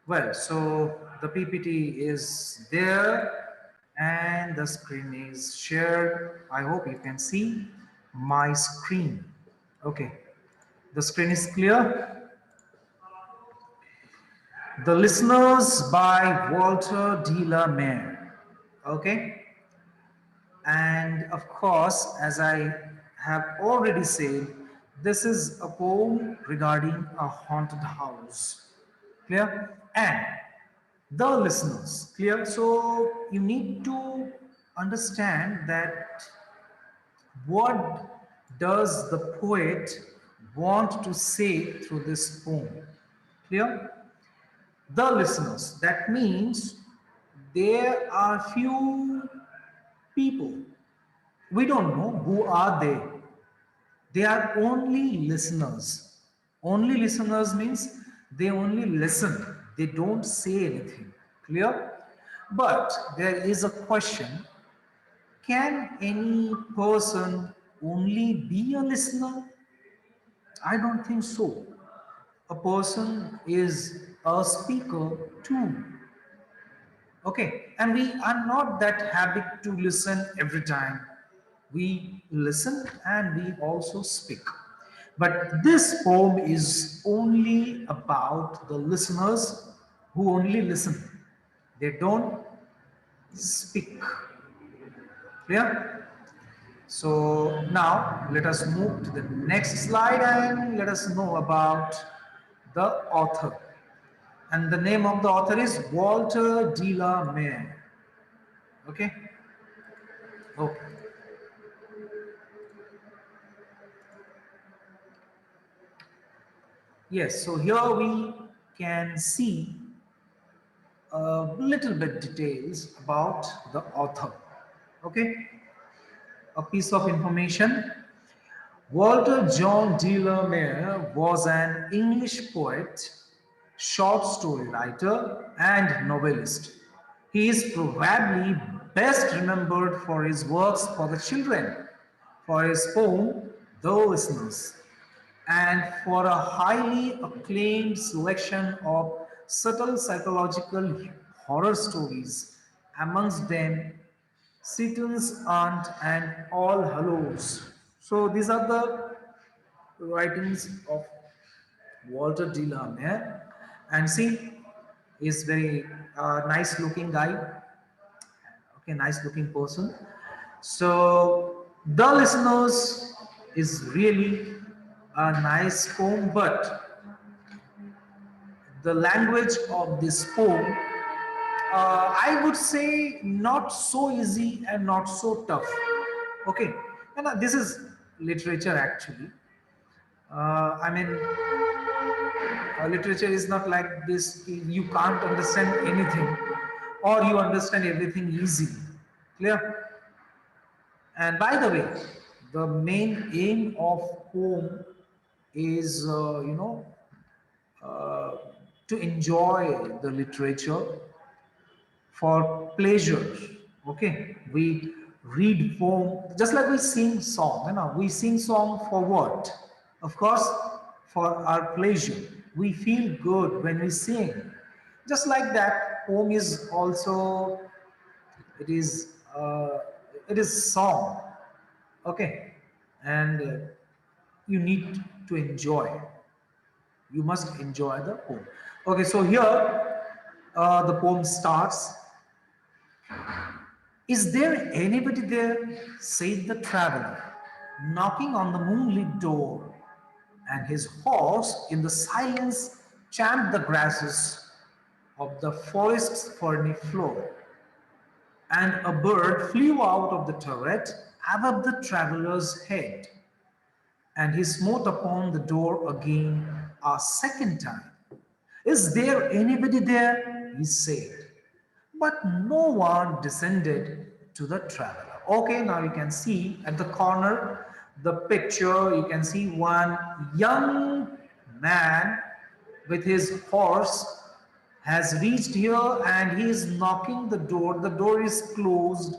Well, so the PPT is there and the screen is shared. I hope you can see my screen. Okay, the screen is clear. The Listeners by Walter de la Mare. Okay, and of course, as I have already said, this is a poem regarding a haunted house. Clear? And the listeners, clear? So you need to understand that what does the poet want to say through this poem? Clear? The listeners. That means there are few people. We don't know who are they. They are only listeners. Only listeners means they only listen. They don't say anything. Clear? But there is a question. Can any person only be a listener? I don't think so. A person is a speaker too. Okay, and we are not that habit to listen every time. We listen and we also speak. But this poem is only about the listeners who only listen. They don't speak. Clear? So now let us move to the next slide and let us know about the author. And the name of the author is Walter de la Mare. Okay? Okay. Yes, so here we can see a little bit details about the author. Okay? A piece of information. Walter John de la Mare was an English poet, short story writer, and novelist. He is probably best remembered for his works for the children, for his poem, The Listeners, and for a highly acclaimed selection of subtle psychological horror stories, amongst them Satan's Aunt and All Hallows. So these are the writings of Walter de la Mare. And see, he's very nice looking guy. Okay, nice looking person. So the listeners is really a nice poem, but the language of this poem, I would say not so easy and not so tough. Okay, and this is literature actually. I mean, literature is not like this. You can't understand anything, or you understand everything easily. Clear? And by the way, the main aim of poem is, uh, to enjoy the literature for pleasure. Okay, we read poem just like we sing song. You know, we sing song for what? Of course, for our pleasure. We feel good when we sing. Just like that, poem is also it is uh, it is song. Okay, and you need to enjoy. You must enjoy the poem. Okay, so here the poem starts. Is there anybody there? Said the traveler, knocking on the moonlit door, and his horse in the silence champed the grasses of the forest's ferny floor. And a bird flew out of the turret above the traveler's head, and he smote upon the door again a second time. Is there anybody there? He said. But no one descended to the traveler. Okay, now you can see at the corner the picture. You can see one young man with his horse has reached here and he is knocking the door. The door is closed.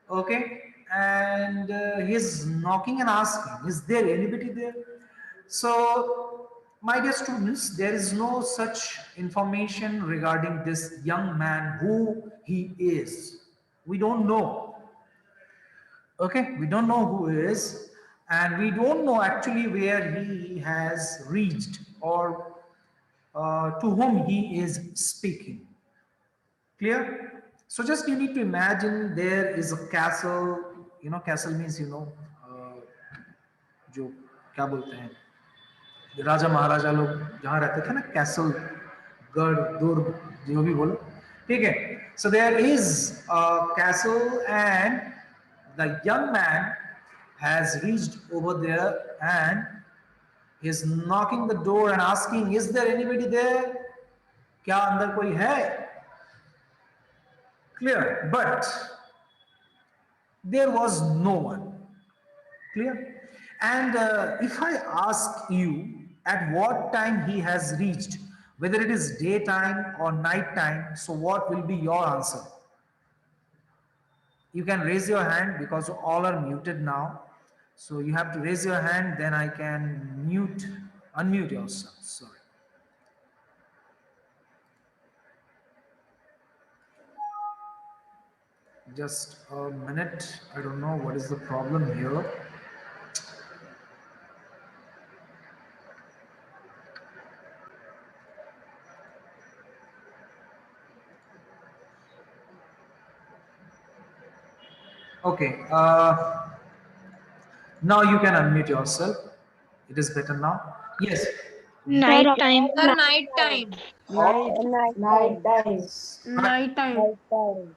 Okay, and he's knocking and asking, is there anybody there? So My dear students, there is no such information regarding this young man, who he is. We don't know. Okay, we don't know who he is, and we don't know actually where he has reached, or to whom he is speaking. Clear? So just you need to imagine there is a castle. You know, castle means, uh, जो क्या बोलते हैं, राजा महाराजा लोग जहाँ रहते थे ना, castle, गढ़, दुर्ग, जो भी बोलो, ठीक है. So there is a castle and the young man has reached over there and is knocking the door and asking, is there anybody there? क्या अंदर कोई है? Clear? But there was no one. Clear? And if I ask you at what time he has reached, whether it is daytime or night time, so what will be your answer? You can raise your hand because all are muted now. So you have to raise your hand, then I can unmute yourself. Sorry. Just a minute. I don't know what is the problem here. Okay. Now you can unmute yourself. It is better now. Yes. Night time. Sir, night time. Night time. Night time. Night time.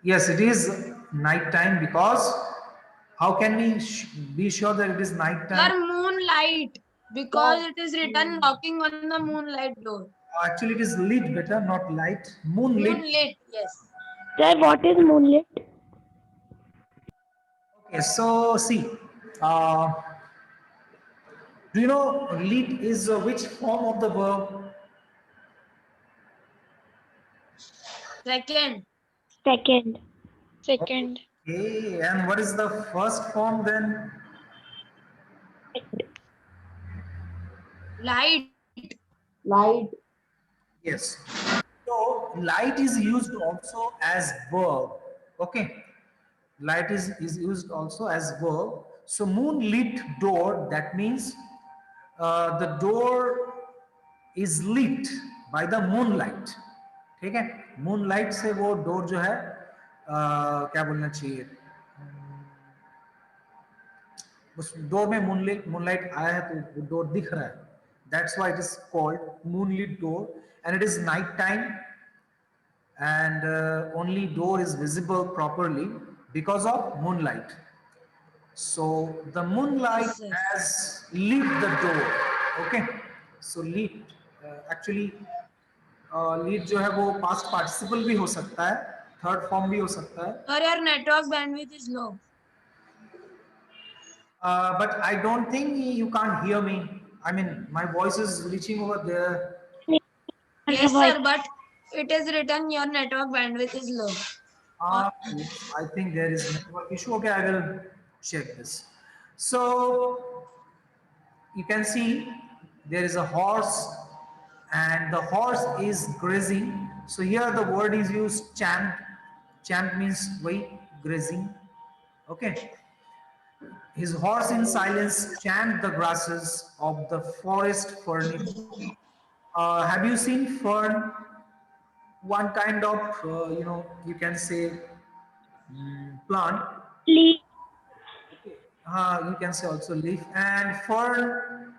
Yes, it is night time, because how can we be sure that it is night Sir, time? moonlight. Because it is written knocking on the moonlight door. Actually, it is lit, better, not light. Moonlit. Moonlit, yes. Sir, what is moonlit? Okay, so see, uh, do you know lit is which form of the verb? Second, Second. Second. Okay, and what is the first form then? light. Light. Yes. So light is used also as verb. Okay. Light is used also as verb. So moonlit door, that means the door is lit by the moonlight. ठीक है, moonlight से वो door जो है क्या बोलना चाहिए, उस डोर में मूनलाइट आया है तो वो डोर दिख रहा है. That's why it is called moonlit door, and it is night time, and only door is visible properly because of moonlight. So the moonlight Yes, sir. has lit the door. Okay, so lit actually lit जो है वो past participle भी हो सकता है, third form भी हो सकता है. Sir, your network bandwidth is low. But I don't think you can't hear me. I mean, my voice is reaching over there. Yes, sir, but it is written your network bandwidth is low. Yes, I think there is network issue. Okay, I will check this. So you can see there is a horse, and the horse is grazing. So here the word is used champ. Champ means wait, grazing. Okay. His horse in silence champed the grasses of the forest ferny. Have you seen fern? One kind of you can say plant. Leaf. You can say also leaf. And fern,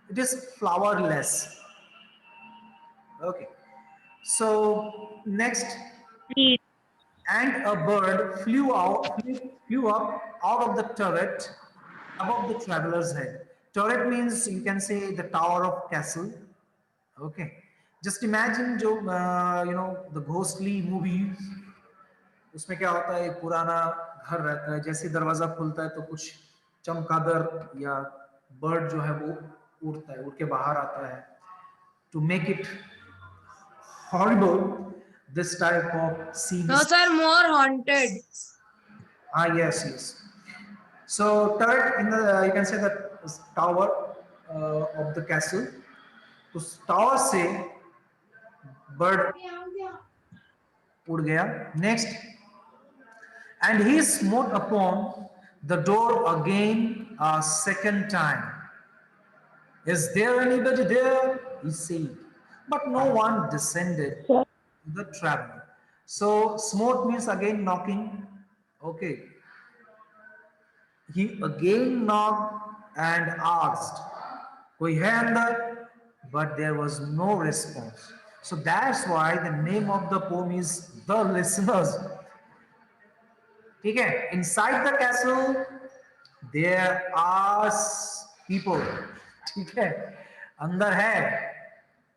it is flowerless. Okay. So next, Leaf. and a bird flew up out of the turret above the traveler's head. Turret means you can say the tower of castle. Okay. Just imagine जो the ghostly movies, उसमें क्या होता है, एक पुराना घर रहता है, जैसे दरवाजा खुलता है तो कुछ चमगादड़ या बर्ड जो है वो उड़ता है, उड़ के बाहर आता है. To make it horrible, this type of scenes. No, sir, more haunted. Yes. So turret in the you can say that tower of the castle. तो टावर से बर्ड उड़ गया. Next, and he smote upon the door again a second time. Is there anybody there? He said, but no one descended Sir. to the traveler. So smote means again knocking. Okay. He again knocked and asked, "Koi hai andar?" But there was no response. So that's why the name of the poem is The Listeners. ठीक है? Inside the castle there are people. ठीक है? अंदर है,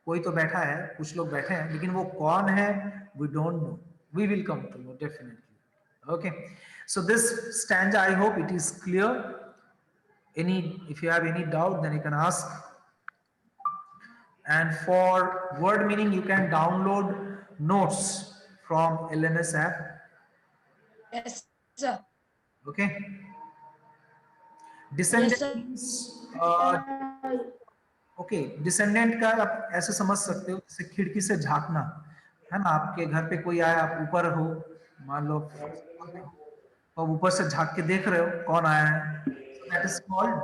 कोई तो बैठा है, कुछ लोग बैठे हैं, लेकिन वो कौन है? We don't know. We will come to know definitely. Okay. So this stanza, I hope it is clear. If you have any doubt, then you can ask. And for word meaning, you can download notes from LMS app. Yes, sir. Okay. Yes, sir. Descendant. Okay, descendant का आप ऐसे समझ सकते हो जैसे खिड़की से झांकना, है ना. आपके घर पे कोई आया, आप ऊपर हो, मान लो, और ऊपर से झांक के देख रहे हो कौन आया है. That is called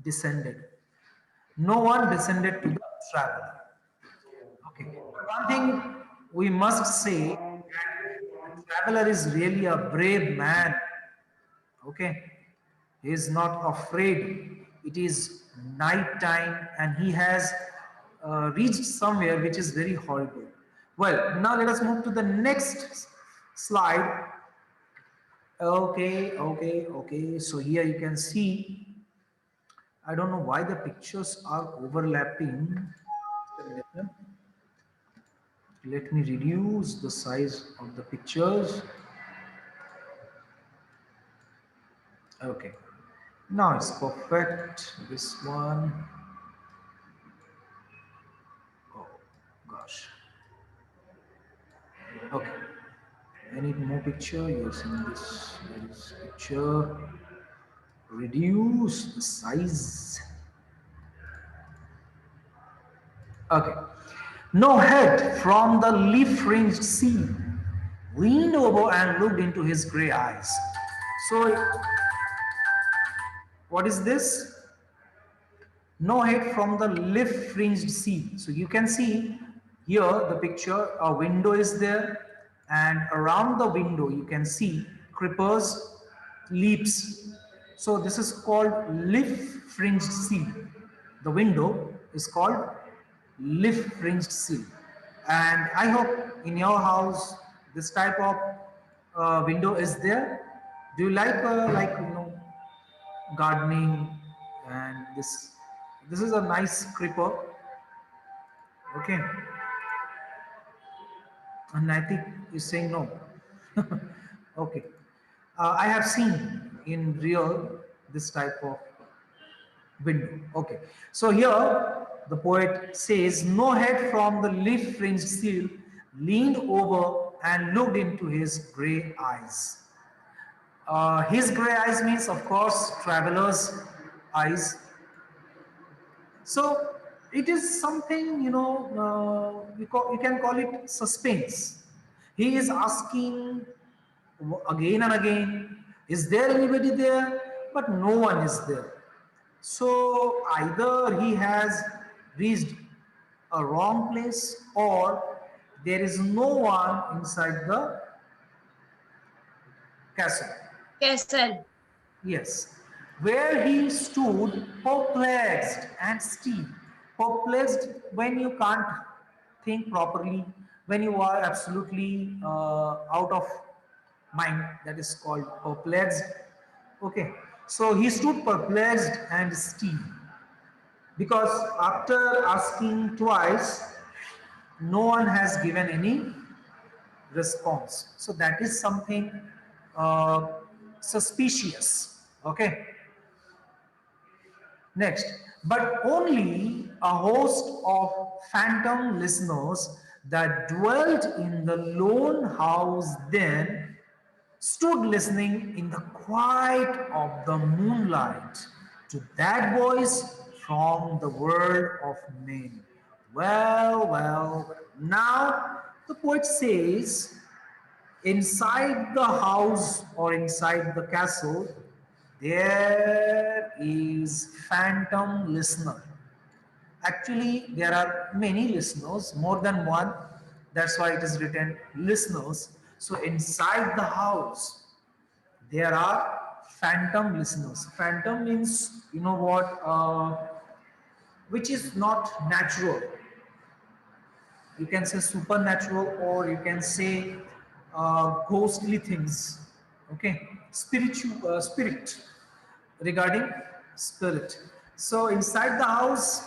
descended. No one descended to the traveller. Okay. One thing we must say, the traveler is really a brave man. Okay. He is not afraid. It is night time and he has reached somewhere which is very horrible. Well, now let us move to the next slide. Okay. So here you can see, I don't know why the pictures are overlapping. Let me reduce the size of the pictures. Okay, now it's perfect. This one, oh gosh. Okay, I need more picture. Yes, in this picture, reduce the size. Okay. No head from the leaf-fringed sea, leaned over and looked into his gray eyes. So, what is this? No head from the leaf-fringed sea. So you can see here the picture, a window is there, and around the window you can see creepers, leaves. So this is called leaf-fringed sea. The window is called leaf-fringed sea. And I hope in your house this type of window is there. Do you like gardening? And this is a nice creeper. Okay, and I think is saying no. Okay, I have seen in real this type of window. Okay, so here the poet says, no head from the leaf-fringed seal leaned over and looked into his gray eyes. His gray eyes means, of course, traveler's eyes. So it is something, you can call it suspense. He is asking again and again, is there anybody there? But no one is there. So either he has reached a wrong place or there is no one inside the castle. Castle. Yes, where he stood perplexed and still. Perplexed when you can't think properly, when you are absolutely out of mind, that is called perplexed. Okay, so he stood perplexed and still because after asking twice, no one has given any response. So that is something uh, suspicious. Okay. Next, but only a host of phantom listeners that dwelt in the lone house then stood listening in the quiet of the moonlight. to that voice from the world of men. Well. Now the poet says, inside the house or inside the castle, there is phantom listener. Actually, there are many listeners, more than one. That's why it is written listeners. So inside the house, there are phantom listeners. Phantom means, you know what, which is not natural. You can say supernatural, or you can say ghostly things. Okay, spirit, regarding spirit. So inside the house,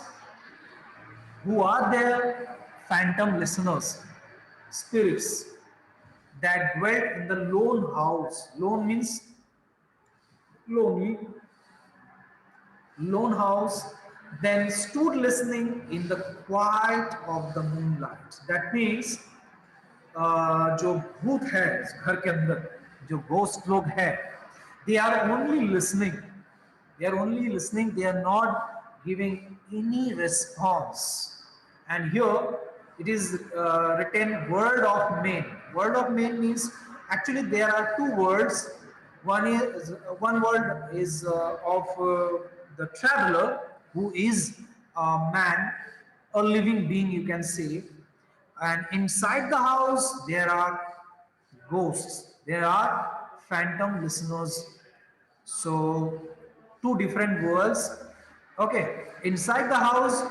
who are there? Phantom listeners, spirits that dwelt in the lone house. Lone means lonely, lone house, then stood listening in the quiet of the moonlight. That means जो भूत है घर के अंदर, जो ghost लोग हैं, they are only listening. They are only listening. They are not giving any response. And here it is written word of men. Word of men means actually there are two words. One word is of the traveler, who is a man, a living being, you can say. And inside the house, there are ghosts, there are phantom listeners. So, two different worlds. Okay, inside the house,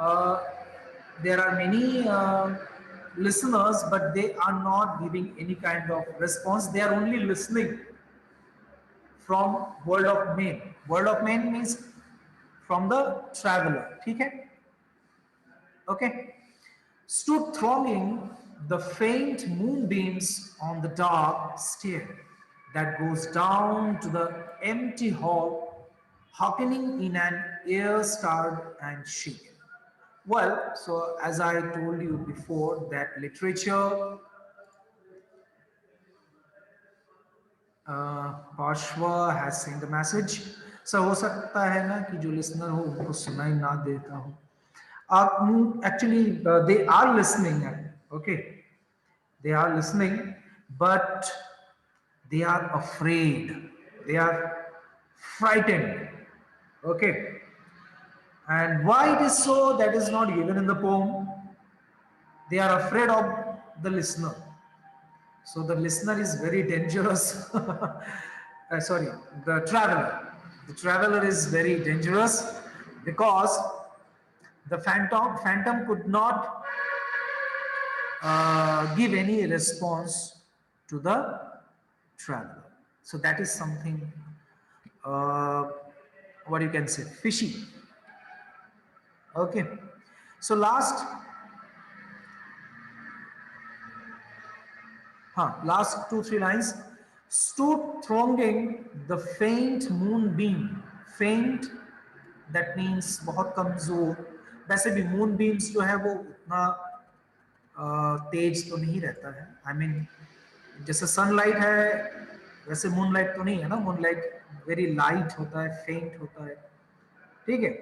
uh, there are many listeners, but they are not giving any kind of response. They are only listening from world of men. World of men means from the traveler. ठीक है? Okay. Stood thronging the faint moonbeams on the dark stair that goes down to the empty hall, hearkening in an air starred and shaken. Well, so as I told you before, that literature, Pashwa has sent a message. So हो सकता है ना कि जो listener हो उनको सुनाई ना देता हो. Actually, they are listening. Okay, they are listening, but they are afraid. They are frightened. Okay, and why it is so, that is not given in the poem. They are afraid of the listener. So the listener is very dangerous. Sorry, the traveler. The traveler is very dangerous because the phantom could not give any response to the traveler. So that is something, uh, what you can say, fishy. Okay. So last 2-3 lines. Stood thronging the faint moonbeam. Faint, that means बहुत कमजोर. वैसे भी moonbeams जो है वो उतना तेज तो नहीं रहता है. I mean, जैसे सनलाइट है वैसे मूनलाइट तो नहीं है ना. मूनलाइट वेरी लाइट होता है, फेंट होता है. ठीक है.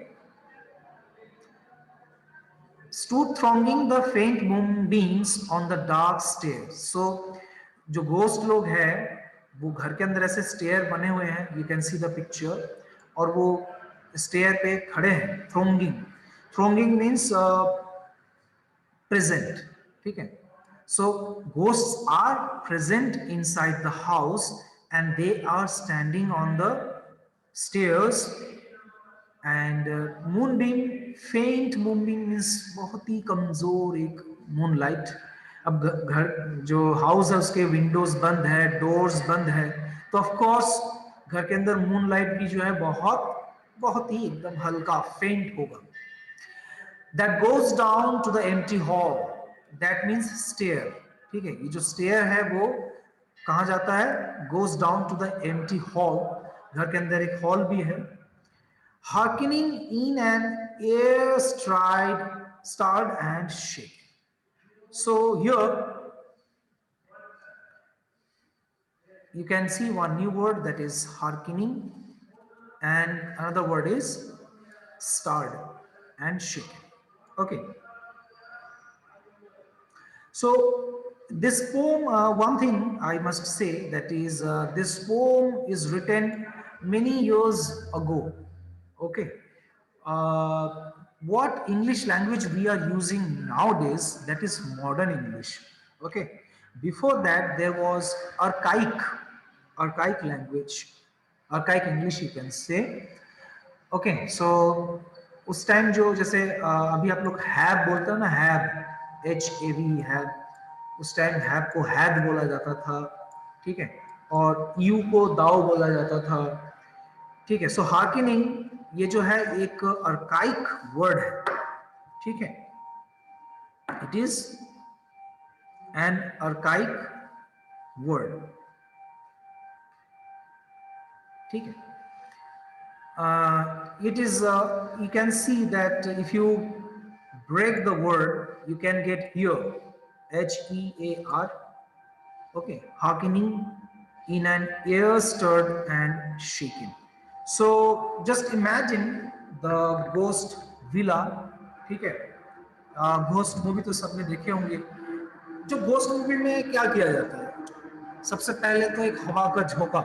Stood thronging the faint moonbeams on the dark stairs. So जो घोस्ट लोग हैं वो घर के अंदर ऐसे स्टेयर बने हुए हैं. You can see the picture. और वो स्टेयर पे खड़े हैं. थ्रोंगिंग मीन्स प्रेजेंट. ठीक है. So ghosts are present inside the house and they are standing on the stairs. And moonbeam, faint moonbeam means बहुत ही कमजोर एक मूनलाइट. अब घर जो हाउस है उसके विंडोज बंद है, डोर्स बंद है, तो ऑफ कोर्स घर के अंदर मूनलाइट भी जो है बहुत ही एकदम हल्का फेंट होगा. That goes down to the empty hall. That means stair. ठीक है. ये जो stair है वो कहाँ जाता है? Goes down to the empty hall. घर के अंदर एक हॉल भी है. Hearkening in an air starred and shaken. So here you can see one new word, that is hearkening. and another word is stirred and shaken. Okay. So this poem, one thing I must say, that is, this poem is written many years ago. Okay. Uh, what English language we are using nowadays, that is modern English. Okay. Before that, there was archaic language, archaic English, you can say. Okay so उस time जो जैसे अभी आप लोग have बोलते हो ना, have, HAV, have, उस टाइम हैव को हैड बोला जाता था, ठीक है, और यू को दाओ बोला जाता था, ठीक है. सो हार्किनिंग ये जो है एक अर्काइक वर्ड है, ठीक है, इट इज एन अर्काइक वर्ड, ठीक है. It is, you can see that if you break the word, you can get here, HEAR, okay, hearkening in an air stirred and shaken. So just imagine the ghost villa, ठीक है. Ghost movie तो सबने देखे होंगे. जो ghost movie में क्या किया जाता है, सबसे पहले तो एक हवा का झोंका,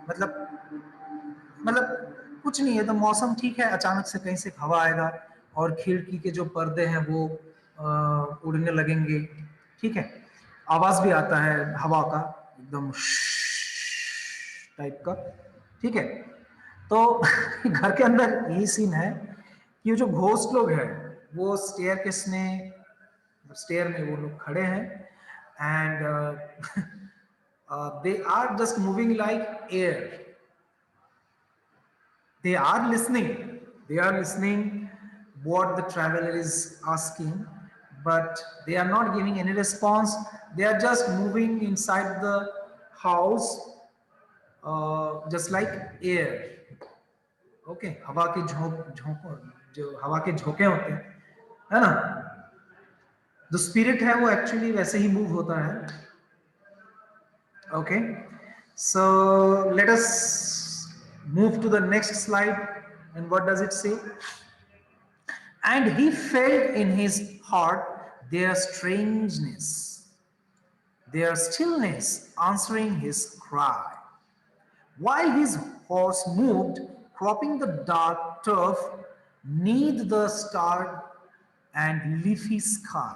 मतलब कुछ नहीं है, तो मौसम ठीक है, अचानक से कहीं से हवा आएगा और खिड़की के जो पर्दे हैं वो उड़ने लगेंगे, ठीक है. आवाज भी आता है हवा का, एकदम टाइप का, ठीक है. तो घर के अंदर यही सीन है कि जो घोस्ट लोग हैं वो स्टेयर में वो लोग खड़े हैं, and they are just moving like air. They are listening what the traveler is asking, but they are not giving any response. They are just moving inside the house, just like air. Okay, हवा के जो हवा के झोंके होते हैं, है ना, जो स्पिरिट है वो एक्चुअली वैसे ही मूव होता है. Okay, so let us move to the next slide. And what does it say? And he felt in his heart their strangeness, their stillness answering his cry. While his horse moved, cropping the dark turf neath the starred and leafy sky.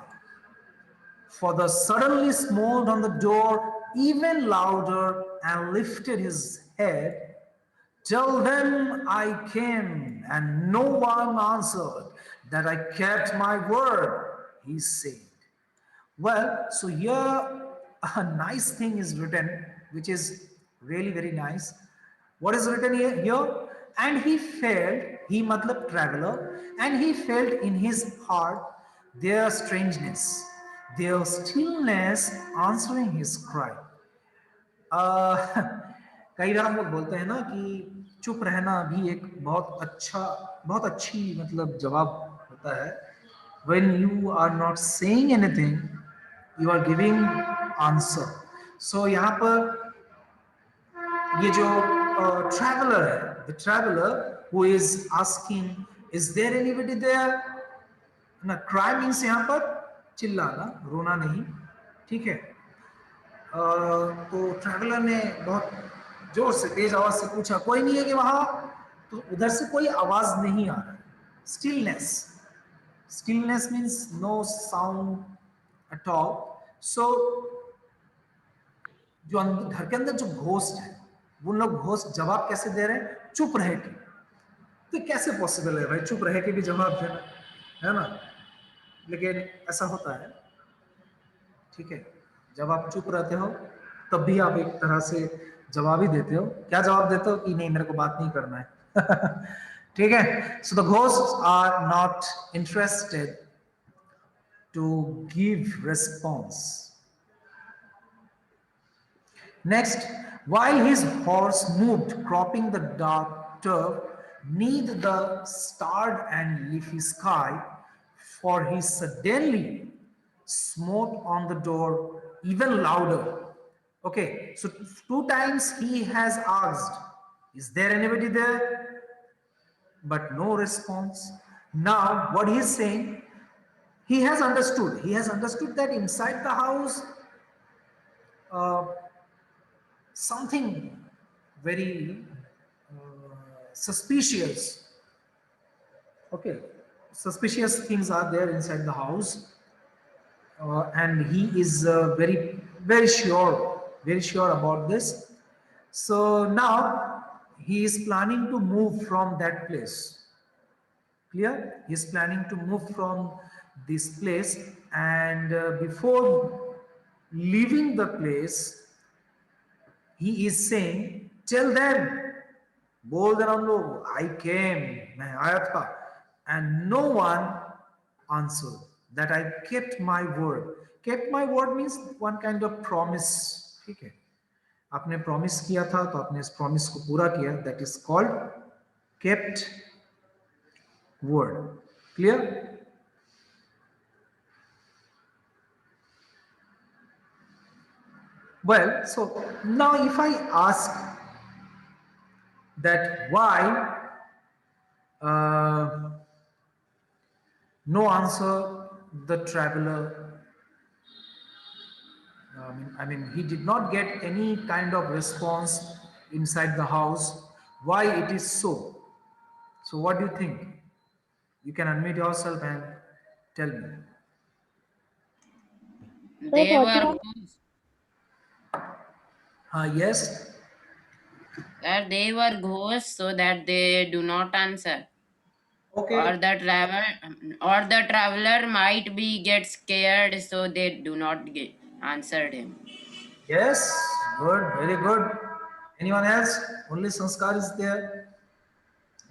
For the suddenly smote on the door even louder and lifted his head. Till then I came, and no one answered that I kept my word, he said. Well, so here a nice thing is written, which is really very nice. What is written here? And he felt, he matlab traveler, and he felt in his heart their strangeness, their stillness answering his cry. कई बार हम लोग बोलते हैं ना कि चुप रहना भी एक बहुत अच्छी मतलब जवाब होता है. When you are not saying anything, you are giving answer. So यहाँ पर ये जो traveler है, the traveler who is asking, is there anybody there? ना, cry means यहाँ पर चिल्लाना, रोना नहीं, ठीक है. तो ट्रैवलर ने बहुत जोर से तेज आवाज से पूछा, कोई नहीं है कि वहां? तो उधर से कोई आवाज नहीं आ रहा है. Stillness means no sound at all. So जो घर के अंदर जो घोस्ट है, वो लोग घोस्ट जवाब कैसे दे रहे हैं? चुप रहे के. तो कैसे पॉसिबल है भाई चुप रहे के भी जवाब देना, है ना? लेकिन ऐसा होता है, ठीक है. जब आप चुप रहते हो तब भी आप एक तरह से जवाब ही देते हो. क्या जवाब देते हो? कि नहीं, मेरे को बात नहीं करना है. ठीक है. So the ghosts are not interested to give response. Next, while his horse moved, cropping the dark turf neath the starred and leafy sky, for he suddenly smote on the door even louder. Okay, so 2 times he has asked, Is there anybody there? But no response. Now, what he is saying, he has understood. He has understood that inside the house, uh, something very suspicious. Okay, suspicious things are there inside the house, and he is very sure about this. So now he is planning to move from that place. Clear? He is planning to move from this place, and before leaving the place, he is saying, "Tell them, बोल देना उन लोग, I came, मैं आया था," and no one answered. That I kept my word. Kept my word means one kind of promise. ठीक है? आपने promise किया था, तो आपने इस promise को पूरा किया. That is called kept word. Clear? Well, so now if I ask that why no answer, the traveler, I mean, he did not get any kind of response inside the house. Why it is so? So what do you think? You can unmute yourself and tell me. They what were is- ghosts. Yes. That they were ghosts, so that they do not answer. Okay. Or the traveler might be get scared, so they do not get answered him. Yes. Good. Very good. Anyone else? Only Sanskar is there.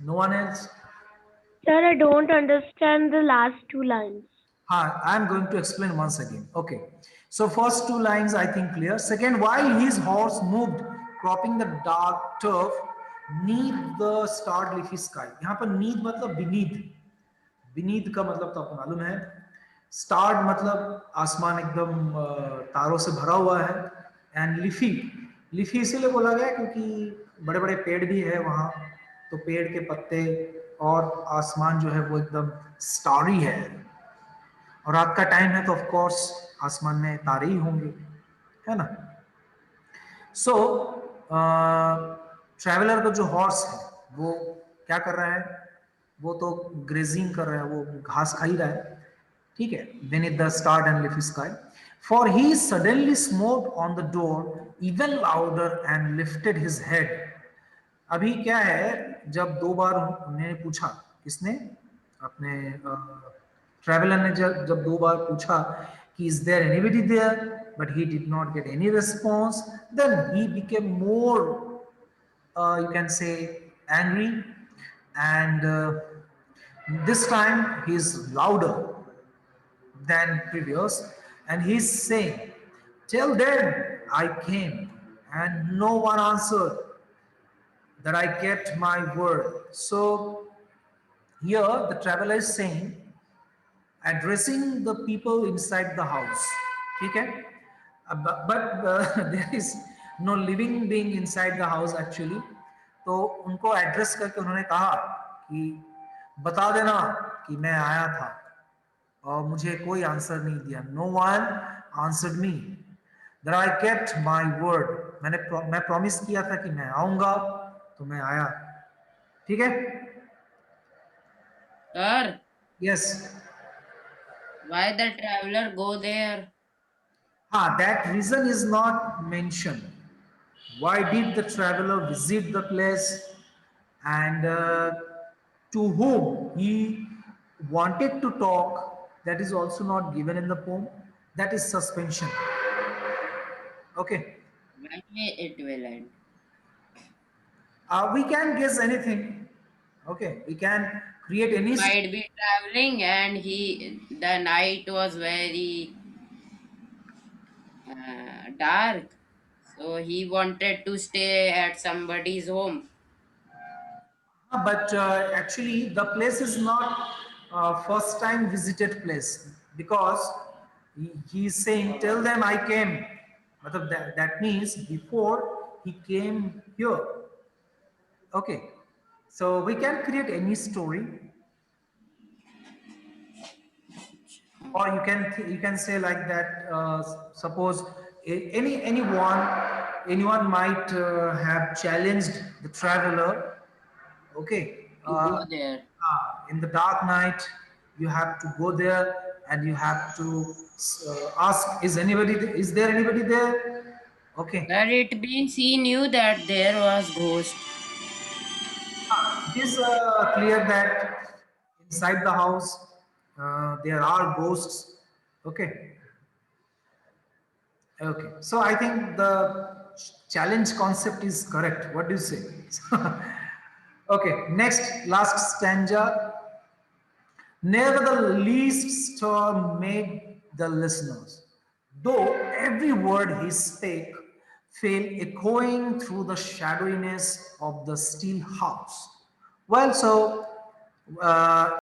No one else. Sir, I don't understand the last two lines. I'm going to explain once again. Okay. So first two lines I think clear. Second, while his horse moved, cropping the dark turf, neath the starred leafy sky. यहाँ पर neath मतलब beneath. Beneath का मतलब तो आपको मालूम है. Starred मतलब आसमान एकदम तारों से भरा हुआ है. And leafy. Leafy इसीलिए बोला गया क्योंकि बड़े बड़े पेड़ भी है वहाँ. तो पेड़ के पत्ते और आसमान जो है वो एकदम starry है. और रात का टाइम है तो ऑफ कोर्स आसमान में तारे ही होंगे, है ना. सो ट्रैवलर का जो हॉर्स है वो क्या कर रहा है, वो तो ग्रेजिंग कर रहा है, वो घास खा ही रहा है. ठीक है. beneath the starred and leafy sky, for he suddenly smote on the door even louder and lifted his head. अभी क्या है, जब दो बार उन्होंने पूछा, किसने, अपने ट्रैवलर ने जब दो बार पूछा कि is there anybody there, but he did not get any response, then he became more you can say angry, and this time he is louder than previous, and he's saying, tell them I came and no one answered, that I kept my word. So here the traveler is saying, addressing the people inside the house. Okay? But there is no living being inside the house actually. तो उनको address करके उन्होंने कहा कि बता देना कि मैं आया था और मुझे कोई आंसर नहीं दिया. No one answered me, that I kept my word. मैं प्रॉमिस किया था कि मैं आऊंगा तो मैं आया. ठीक है. Sir, yes. why the traveler go there? That reason is not mentioned. Why did the traveler visit the place, and to whom he wanted to talk, that is also not given in the poem. That is suspension. Okay. When it will end? We can guess anything. Okay, we can create any. Might be traveling, and the night was very dark, so he wanted to stay at somebody's home. But actually the place is not first time visited place, because he is saying tell them I came. That means before he came here, Okay, so we can create any story, or you can say like that. Suppose anyone might have challenged the traveler. Okay, To go there. in the dark night, you have to go there and you have to ask, is there anybody there? Okay, But it means he knew that there was ghost. it is clear that inside the house there are ghosts. Okay, okay. So I think the challenge concept is correct. What do you say? Okay, next, last stanza. Never the least storm made the listeners, though every word he spake fell echoing through the shadowiness of the still house. Well, so